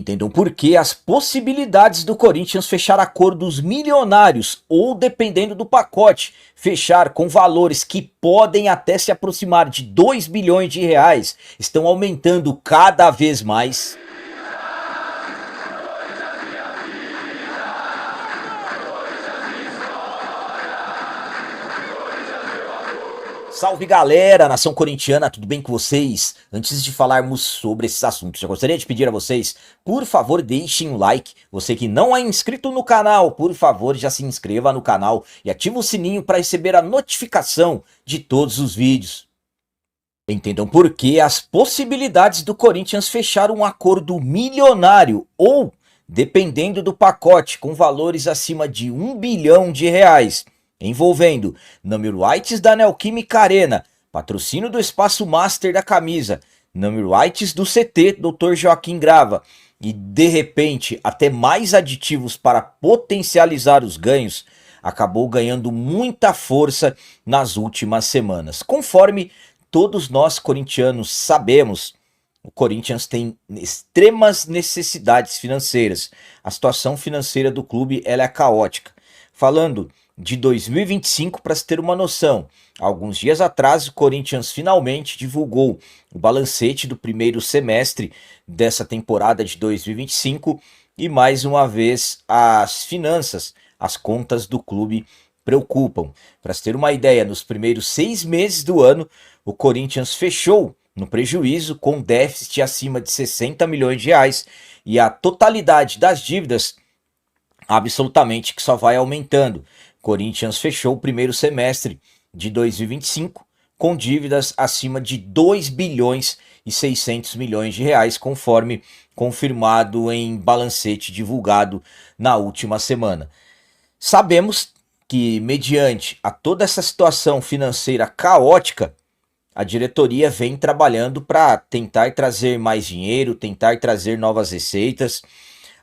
Entendam por que as possibilidades do Corinthians fechar acordos milionários ou, dependendo do pacote, fechar com valores que podem até se aproximar de 2 bilhões de reais estão aumentando cada vez mais. Salve galera, nação corintiana, tudo bem com vocês? Antes de falarmos sobre esses assuntos, eu gostaria de pedir a vocês, por favor, deixem um like. Você que não é inscrito no canal, por favor, já se inscreva no canal e ative o sininho para receber a notificação de todos os vídeos. Entendam por que as possibilidades do Corinthians fechar um acordo milionário ou, dependendo do pacote, com valores acima de 1 bilhão de reais, envolvendo Number Whites da Neoquímica Arena, patrocínio do Espaço Master da camisa, Number Whites do CT Dr. Joaquim Grava e, de repente, até mais aditivos para potencializar os ganhos, acabou ganhando muita força nas últimas semanas. Conforme todos nós corintianos sabemos, o Corinthians tem extremas necessidades financeiras. A situação financeira do clube ela é caótica. Falando de 2025, para se ter uma noção, alguns dias atrás o Corinthians finalmente divulgou o balancete do primeiro semestre dessa temporada de 2025 e mais uma vez as finanças, as contas do clube preocupam. Para se ter uma ideia, nos primeiros 6 meses do ano, o Corinthians fechou no prejuízo com déficit acima de 60 milhões de reais e a totalidade das dívidas absolutamente que só vai aumentando. Corinthians fechou o primeiro semestre de 2025 com dívidas acima de 2 bilhões e 600 milhões de reais, conforme confirmado em balancete divulgado na última semana. Sabemos que, mediante a toda essa situação financeira caótica, a diretoria vem trabalhando para tentar trazer mais dinheiro, tentar trazer novas receitas.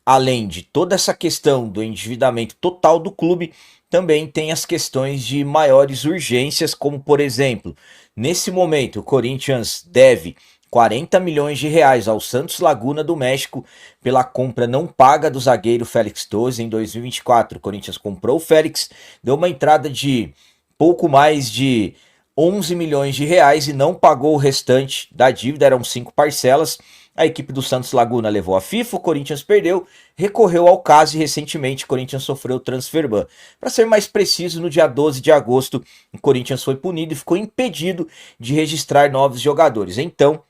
Além de toda essa questão do endividamento total do clube, também tem as questões de maiores urgências, como por exemplo, nesse momento o Corinthians deve 40 milhões de reais ao Santos Laguna do México pela compra não paga do zagueiro Félix Torres em 2024. O Corinthians comprou o Félix, deu uma entrada de pouco mais de 11 milhões de reais e não pagou o restante da dívida, eram 5 parcelas. A equipe do Santos Laguna levou a FIFA, o Corinthians perdeu, recorreu ao caso e recentemente o Corinthians sofreu transfer ban. Para ser mais preciso, no dia 12 de agosto, o Corinthians foi punido e ficou impedido de registrar novos jogadores. Então,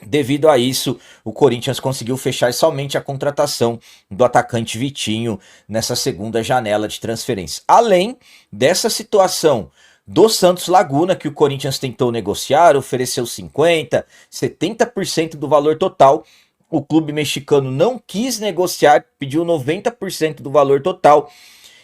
devido a isso, o Corinthians conseguiu fechar somente a contratação do atacante Vitinho nessa segunda janela de transferência. Além dessa situação do Santos Laguna, que o Corinthians tentou negociar, ofereceu 50%, 70% do valor total. O clube mexicano não quis negociar, pediu 90% do valor total.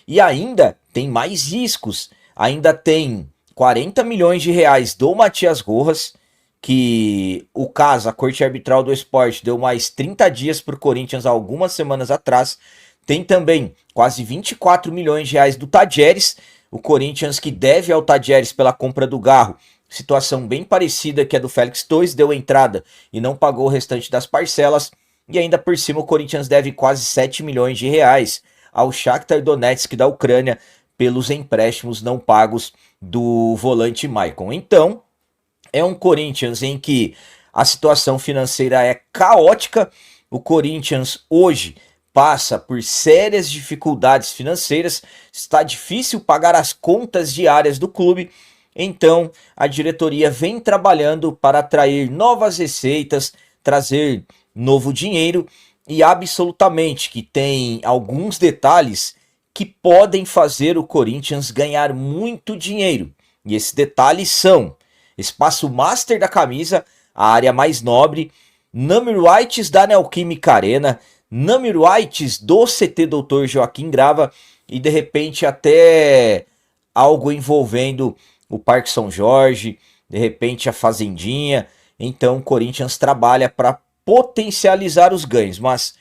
E ainda tem mais riscos. Ainda tem 40 milhões de reais do Matias Rojas, que o caso, a Corte Arbitral do Esporte, deu mais 30 dias para o Corinthians há algumas semanas atrás. Tem também quase 24 milhões de reais do Tadjeres, o Corinthians que deve ao Tadjeres pela compra do Garro, situação bem parecida que a do Félix Torres, deu entrada e não pagou o restante das parcelas, e ainda por cima o Corinthians deve quase 7 milhões de reais ao Shakhtar Donetsk da Ucrânia pelos empréstimos não pagos do volante Maicon. Então, é um Corinthians em que a situação financeira é caótica. O Corinthians hoje passa por sérias dificuldades financeiras, está difícil pagar as contas diárias do clube, então a diretoria vem trabalhando para atrair novas receitas, trazer novo dinheiro e absolutamente que tem alguns detalhes que podem fazer o Corinthians ganhar muito dinheiro. E esses detalhes são Espaço Master da camisa, a área mais nobre, Number Whites da Neoquímica Arena, Number Whites do CT Dr. Joaquim Grava e de repente até algo envolvendo o Parque São Jorge, de repente a Fazendinha. Então o Corinthians trabalha para potencializar os ganhos. Mas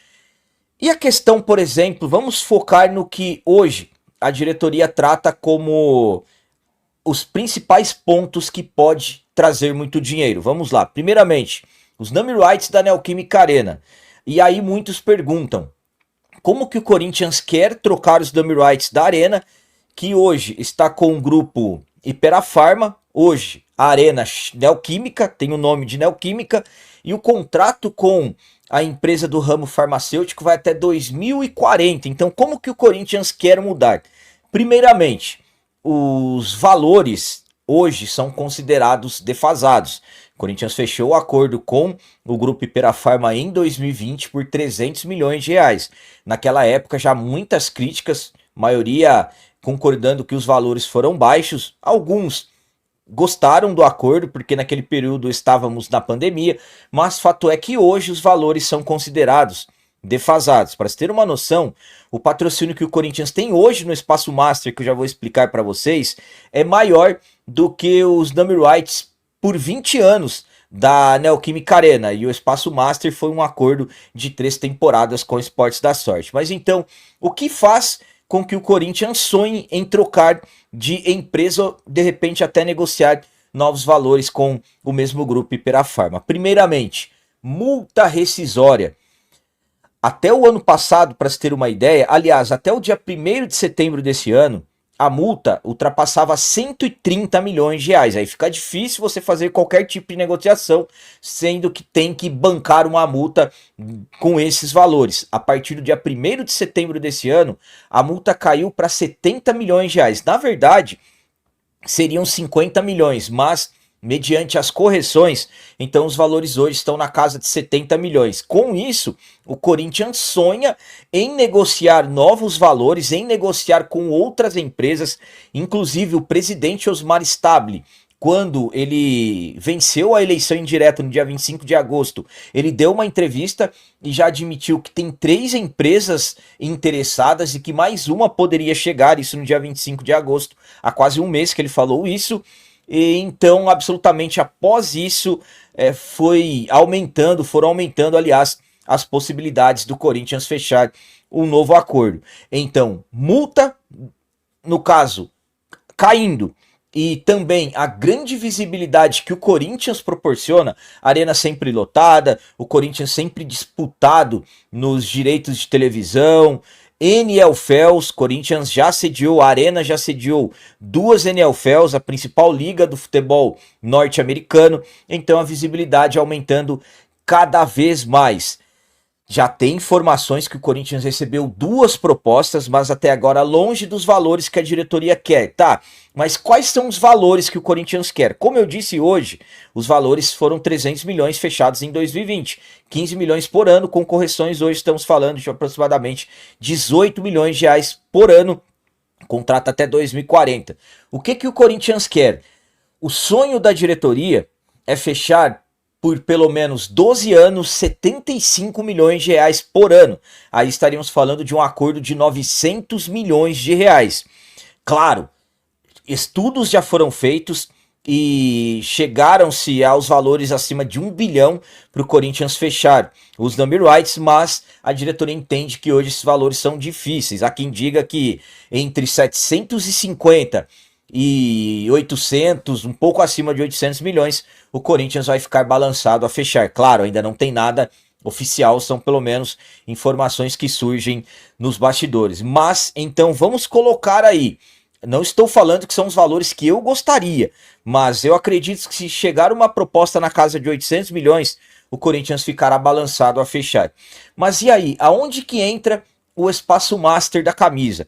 e a questão, por exemplo, vamos focar no que hoje a diretoria trata como os principais pontos que pode trazer muito dinheiro. Vamos lá. Primeiramente, os Number Whites da Neoquímica Arena. E aí muitos perguntam, como que o Corinthians quer trocar os dummy rights da Arena, que hoje está com o grupo Iperafarma, hoje a Arena Neoquímica, tem o nome de Neoquímica, e o contrato com a empresa do ramo farmacêutico vai até 2040. Então, como que o Corinthians quer mudar? Primeiramente, os valores hoje são considerados defasados. O Corinthians fechou o acordo com o grupo Iperafarma em 2020 por 300 milhões de reais. Naquela época já muitas críticas, maioria concordando que os valores foram baixos, alguns gostaram do acordo, porque naquele período estávamos na pandemia, mas fato é que hoje os valores são considerados defasados. Para você ter uma noção, o patrocínio que o Corinthians tem hoje no Espaço Master, que eu já vou explicar para vocês, é maior do que os dummy rights por 20 anos da Neoquímica Arena, e o Espaço Master foi um acordo de 3 temporadas com o Esportes da Sorte. Mas então, o que faz com que o Corinthians sonhe em trocar de empresa, de repente até negociar novos valores com o mesmo grupo Iperafarma? Primeiramente, multa rescisória. Até o ano passado, para se ter uma ideia, aliás, até o dia 1º de setembro desse ano, a multa ultrapassava 130 milhões de reais. Aí fica difícil você fazer qualquer tipo de negociação, sendo que tem que bancar uma multa com esses valores. A partir do dia 1º de setembro desse ano, a multa caiu para 70 milhões de reais. Na verdade, seriam 50 milhões, mas mediante as correções, então os valores hoje estão na casa de 70 milhões. Com isso, o Corinthians sonha em negociar novos valores, em negociar com outras empresas, inclusive o presidente Osmar Stabile, quando ele venceu a eleição indireta no dia 25 de agosto, ele deu uma entrevista e já admitiu que tem 3 empresas interessadas e que mais uma poderia chegar, isso no dia 25 de agosto, há quase um mês que ele falou isso. E então, absolutamente após isso, foram aumentando, aliás, as possibilidades do Corinthians fechar um novo acordo. Então, multa, no caso, caindo, e também a grande visibilidade que o Corinthians proporciona, arena sempre lotada, o Corinthians sempre disputado nos direitos de televisão, NLFLs, Corinthians já sediou, a Arena já sediou 2 NLFLs, a principal liga do futebol norte-americano, então a visibilidade aumentando cada vez mais. Já tem informações que o Corinthians recebeu 2 propostas, mas até agora longe dos valores que a diretoria quer, tá? Mas quais são os valores que o Corinthians quer? Como eu disse hoje, os valores foram 300 milhões fechados em 2020, 15 milhões por ano, com correções hoje estamos falando de aproximadamente 18 milhões de reais por ano, contrato até 2040. O que o Corinthians quer? O sonho da diretoria é fechar por pelo menos 12 anos, 75 milhões de reais por ano. Aí estaríamos falando de um acordo de 900 milhões de reais. Claro, estudos já foram feitos e chegaram-se aos valores acima de 1 bilhão para o Corinthians fechar os dummy rights, mas a diretoria entende que hoje esses valores são difíceis. Há quem diga que entre 750 e 800, um pouco acima de 800 milhões, o Corinthians vai ficar balançado a fechar. Claro, ainda não tem nada oficial, são pelo menos informações que surgem nos bastidores. Mas, então, vamos colocar aí. Não estou falando que são os valores que eu gostaria, mas eu acredito que se chegar uma proposta na casa de 800 milhões, o Corinthians ficará balançado a fechar. Mas e aí? Aonde que entra o Espaço Master da camisa?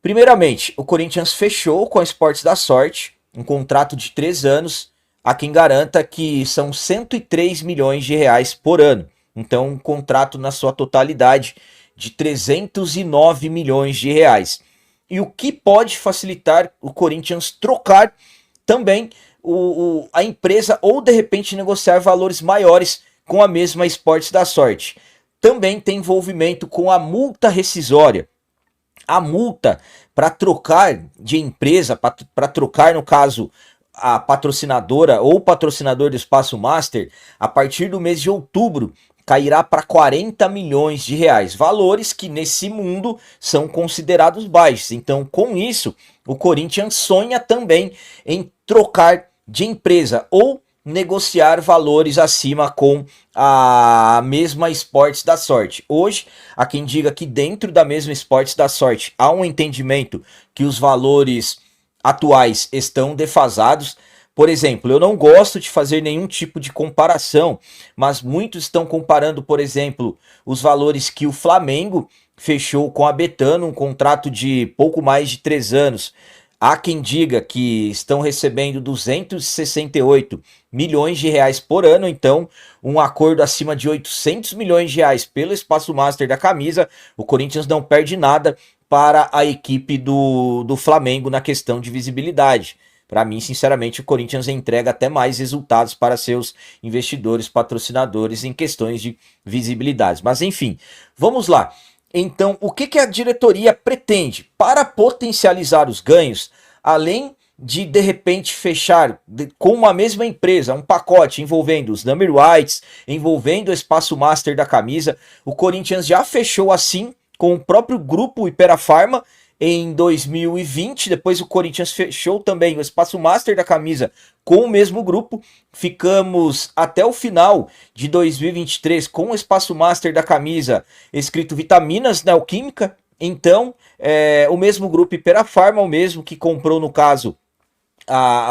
Primeiramente, o Corinthians fechou com a Esportes da Sorte um contrato de 3 anos, a quem garanta que são 103 milhões de reais por ano. Então, um contrato na sua totalidade de 309 milhões de reais. E o que pode facilitar o Corinthians trocar também a empresa ou, de repente, negociar valores maiores com a mesma Esportes da Sorte. Também tem envolvimento com a multa rescisória. A multa para trocar de empresa, para trocar, no caso, a patrocinadora ou patrocinador do Espaço Master, a partir do mês de outubro, cairá para 40 milhões de reais. Valores que nesse mundo são considerados baixos. Então, com isso, o Corinthians sonha também em trocar de empresa ou negociar valores acima com a mesma Esportes da Sorte. Hoje, há quem diga que dentro da mesma Esportes da Sorte há um entendimento que os valores atuais estão defasados. Por exemplo, eu não gosto de fazer nenhum tipo de comparação, mas muitos estão comparando, por exemplo, os valores que o Flamengo fechou com a Betano, um contrato de pouco mais de 3 anos. Há quem diga que estão recebendo 268 milhões de reais por ano, então um acordo acima de 800 milhões de reais pelo Espaço Master da camisa. O Corinthians não perde nada para a equipe do Flamengo na questão de visibilidade. Para mim, sinceramente, o Corinthians entrega até mais resultados para seus investidores, patrocinadores em questões de visibilidade. Mas enfim, vamos lá. Então, o que a diretoria pretende para potencializar os ganhos, além de repente fechar com uma mesma empresa um pacote envolvendo os number rights, envolvendo o Espaço Master da camisa? O Corinthians já fechou assim com o próprio grupo Ipera-Pharma em 2020, depois o Corinthians fechou também o Espaço Master da camisa com o mesmo grupo. Ficamos até o final de 2023 com o Espaço Master da camisa escrito Vitaminas Neoquímica. Então, o mesmo grupo Ipera-Pharma, o mesmo que comprou, no caso,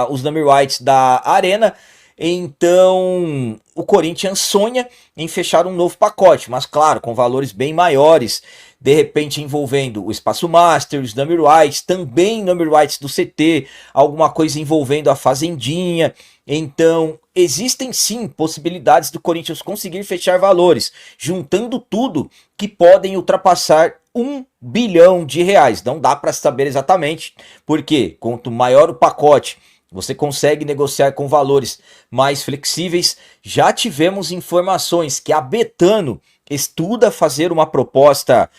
os number rights da Arena. Então, o Corinthians sonha em fechar um novo pacote, mas claro, com valores bem maiores, de repente envolvendo o Espaço Master, os number rights, também number rights do CT, alguma coisa envolvendo a Fazendinha. Então, existem sim possibilidades do Corinthians conseguir fechar valores, juntando tudo, que podem ultrapassar 1 bilhão de reais. Não dá para saber exatamente, porque quanto maior o pacote, você consegue negociar com valores mais flexíveis. Já tivemos informações que a Betano estuda fazer uma proposta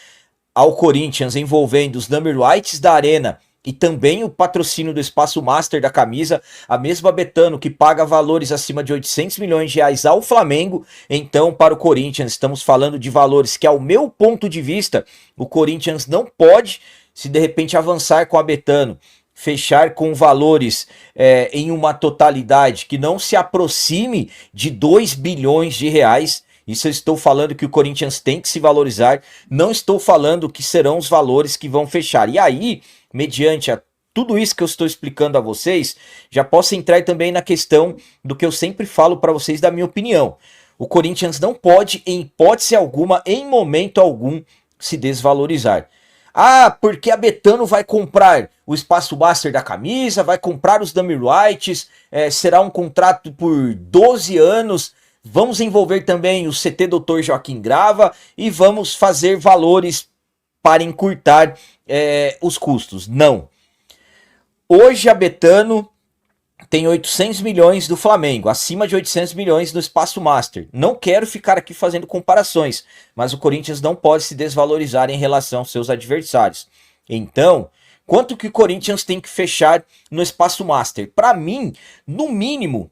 ao Corinthians envolvendo os number rights da Arena e também o patrocínio do Espaço Master da camisa. A mesma Betano que paga valores acima de 800 milhões de reais ao Flamengo. Então, para o Corinthians, estamos falando de valores que, ao meu ponto de vista, o Corinthians não pode, se de repente avançar com a Betano, fechar com valores em uma totalidade que não se aproxime de 2 bilhões de reais. Isso eu estou falando que o Corinthians tem que se valorizar, não estou falando que serão os valores que vão fechar. E aí, mediante tudo isso que eu estou explicando a vocês, já posso entrar também na questão do que eu sempre falo para vocês, da minha opinião. O Corinthians não pode, em hipótese alguma, em momento algum, se desvalorizar. Ah, porque a Betano vai comprar o Espaço Master da camisa, vai comprar os dummy rights, será um contrato por 12 anos, vamos envolver também o CT Dr. Joaquim Grava e vamos fazer valores para encurtar os custos. Não. Hoje a Betano tem 800 milhões do Flamengo, acima de 800 milhões do Espaço Master. Não quero ficar aqui fazendo comparações, mas o Corinthians não pode se desvalorizar em relação aos seus adversários. Então, quanto que o Corinthians tem que fechar no Espaço Master? Para mim, no mínimo,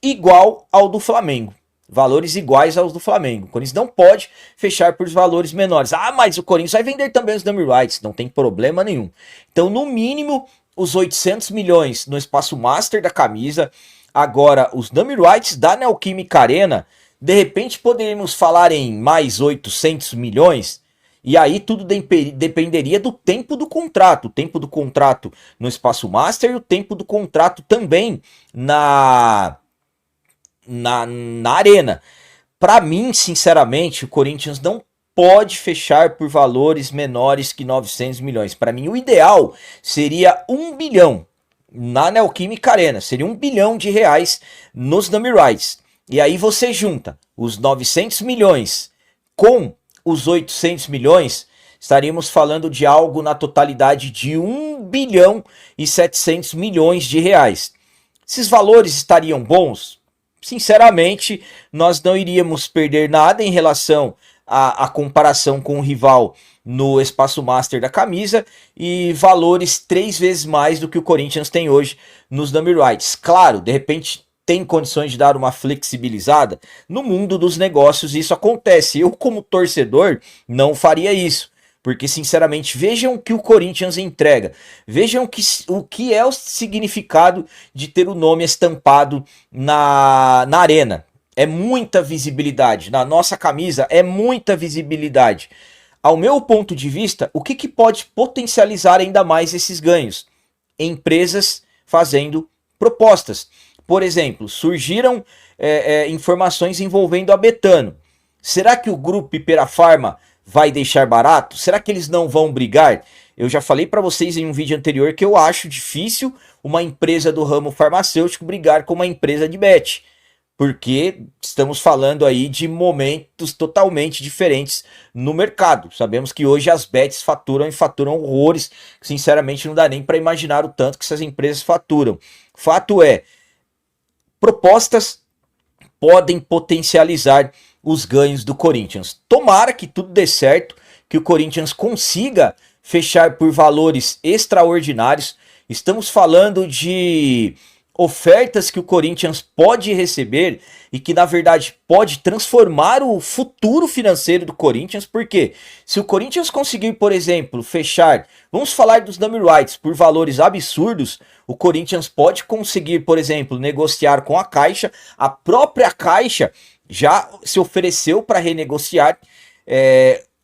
igual ao do Flamengo. Valores iguais aos do Flamengo. O Corinthians não pode fechar por valores menores. Ah, mas o Corinthians vai vender também os dummy rights. Não tem problema nenhum. Então, no mínimo, os 800 milhões no Espaço Master da camisa. Agora, os dummy rights da Neoquímica Arena, de repente poderíamos falar em mais 800 milhões. E aí tudo dependeria do tempo do contrato. O tempo do contrato no Espaço Master e o tempo do contrato também na Arena. Para mim, sinceramente, o Corinthians não pode fechar por valores menores que 900 milhões. Para mim, o ideal seria 1 bilhão na Neoquímica Arena. Seria 1 bilhão de reais nos dummy rights. E aí você junta os 900 milhões com os 800 milhões, estaríamos falando de algo na totalidade de 1 bilhão e 700 milhões de reais. Esses valores estariam bons? Sinceramente, nós não iríamos perder nada em relação à comparação com o rival no Espaço Master da camisa e valores 3 vezes mais do que o Corinthians tem hoje nos dummy rights. Claro, de repente tem condições de dar uma flexibilizada. No mundo dos negócios isso acontece. Eu, como torcedor, não faria isso. Porque, sinceramente, vejam o que o Corinthians entrega. Vejam o que é o significado de ter o nome estampado na arena. É muita visibilidade. Na nossa camisa é muita visibilidade. Ao meu ponto de vista, o que pode potencializar ainda mais esses ganhos? Empresas fazendo propostas. Por exemplo, surgiram informações envolvendo a Betano. Será que o grupo Ipera-Pharma vai deixar barato? Será que eles não vão brigar? Eu já falei para vocês em um vídeo anterior que eu acho difícil uma empresa do ramo farmacêutico brigar com uma empresa de bet, porque estamos falando aí de momentos totalmente diferentes no mercado. Sabemos que hoje as bets faturam e faturam horrores, sinceramente não dá nem para imaginar o tanto que essas empresas faturam. Fato é, propostas podem potencializar os ganhos do Corinthians. Tomara que tudo dê certo, que o Corinthians consiga fechar por valores extraordinários. Estamos falando de ofertas que o Corinthians pode receber e que na verdade pode transformar o futuro financeiro do Corinthians, porque se o Corinthians conseguir, por exemplo, fechar, vamos falar dos number rights, por valores absurdos, o Corinthians pode conseguir, por exemplo, negociar com a Caixa, a própria Caixa já se ofereceu para renegociar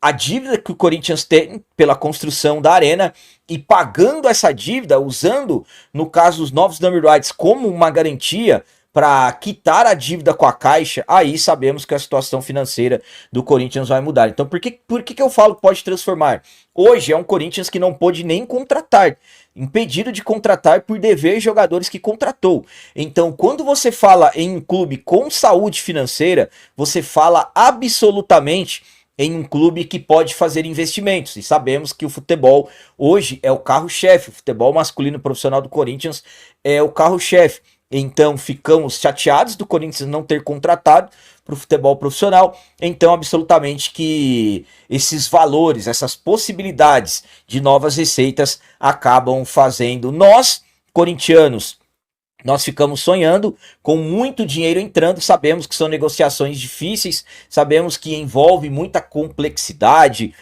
a dívida que o Corinthians tem pela construção da arena, e pagando essa dívida, usando, no caso, os novos number rights como uma garantia para quitar a dívida com a Caixa, aí sabemos que a situação financeira do Corinthians vai mudar. Então, por que eu falo que pode transformar? Hoje é um Corinthians que não pôde nem contratar, impedido de contratar por dever jogadores que contratou. Então, quando você fala em um clube com saúde financeira, você fala absolutamente em um clube que pode fazer investimentos. E sabemos que o futebol hoje é o carro-chefe. O futebol masculino profissional do Corinthians é o carro-chefe. Então ficamos chateados do Corinthians não ter contratado para o futebol profissional. Então, absolutamente que esses valores, essas possibilidades de novas receitas acabam fazendo nós, corintianos, nós ficamos sonhando com muito dinheiro entrando. Sabemos que são negociações difíceis, sabemos que envolve muita complexidade,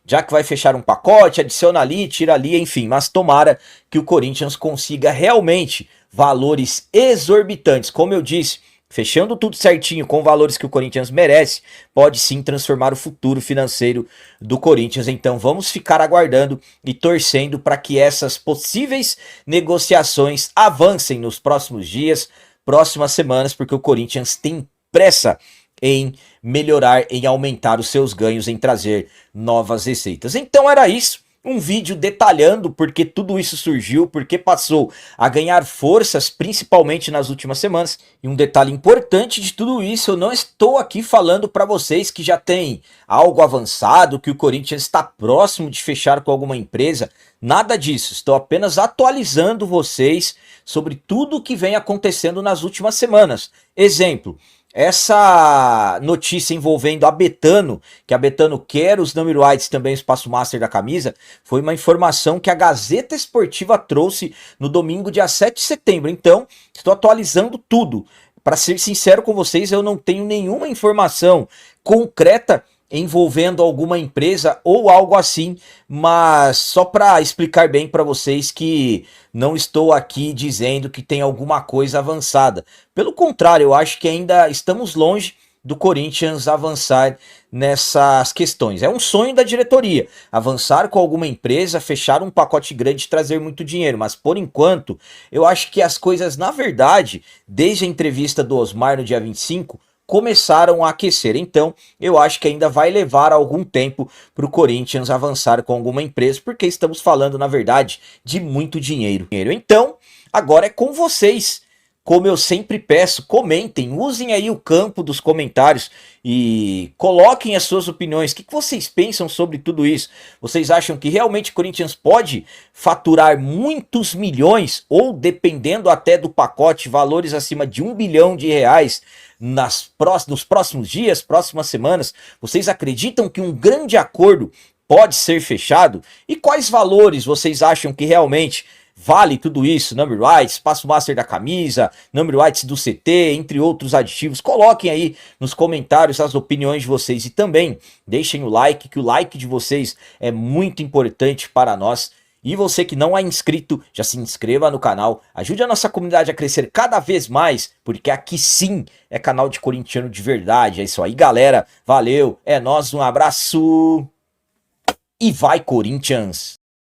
já que vai fechar um pacote, adiciona ali, tira ali, enfim. Mas tomara que o Corinthians consiga realmente valores exorbitantes. Como eu disse, fechando tudo certinho com valores que o Corinthians merece, pode sim transformar o futuro financeiro do Corinthians. Então vamos ficar aguardando e torcendo para que essas possíveis negociações avancem nos próximos dias, próximas semanas, porque o Corinthians tem pressa em melhorar, em aumentar os seus ganhos, em trazer novas receitas. Então era isso. Um vídeo detalhando porque tudo isso surgiu, porque passou a ganhar forças, principalmente nas últimas semanas. E um detalhe importante de tudo isso, eu não estou aqui falando para vocês que já tem algo avançado, que o Corinthians está próximo de fechar com alguma empresa. Nada disso, estou apenas atualizando vocês sobre tudo o que vem acontecendo nas últimas semanas. Exemplo, essa notícia envolvendo a Betano, que a Betano quer os number rights, também o espaço master da camisa, foi uma informação que a Gazeta Esportiva trouxe no domingo, dia 7 de setembro. Então, estou atualizando tudo. Para ser sincero com vocês, eu não tenho nenhuma informação concreta envolvendo alguma empresa ou algo assim, mas só para explicar bem para vocês que não estou aqui dizendo que tem alguma coisa avançada. Pelo contrário, eu acho que ainda estamos longe do Corinthians avançar nessas questões. É um sonho da diretoria, avançar com alguma empresa, fechar um pacote grande e trazer muito dinheiro, mas por enquanto, eu acho que as coisas, na verdade, desde a entrevista do Osmar no dia 25, começaram a aquecer. Então eu acho que ainda vai levar algum tempo para o Corinthians avançar com alguma empresa, porque estamos falando na verdade de muito dinheiro. Então agora é com vocês. Como eu sempre peço, comentem, usem aí o campo dos comentários e coloquem as suas opiniões. O que vocês pensam sobre tudo isso? Vocês acham que realmente o Corinthians pode faturar muitos milhões, ou dependendo até do pacote, valores acima de R$1 bilhão nos próximos dias, próximas semanas? Vocês acreditam que um grande acordo pode ser fechado? E quais valores vocês acham que realmente vale tudo isso, Number Rights, Espaço Master da camisa, Number Rights do CT, entre outros aditivos. Coloquem aí nos comentários as opiniões de vocês e também deixem o like, que o like de vocês é muito importante para nós. E você que não é inscrito, já se inscreva no canal, ajude a nossa comunidade a crescer cada vez mais, porque aqui sim é canal de corintiano de verdade. É isso aí, galera. Valeu, é nóis, um abraço e vai, Corinthians!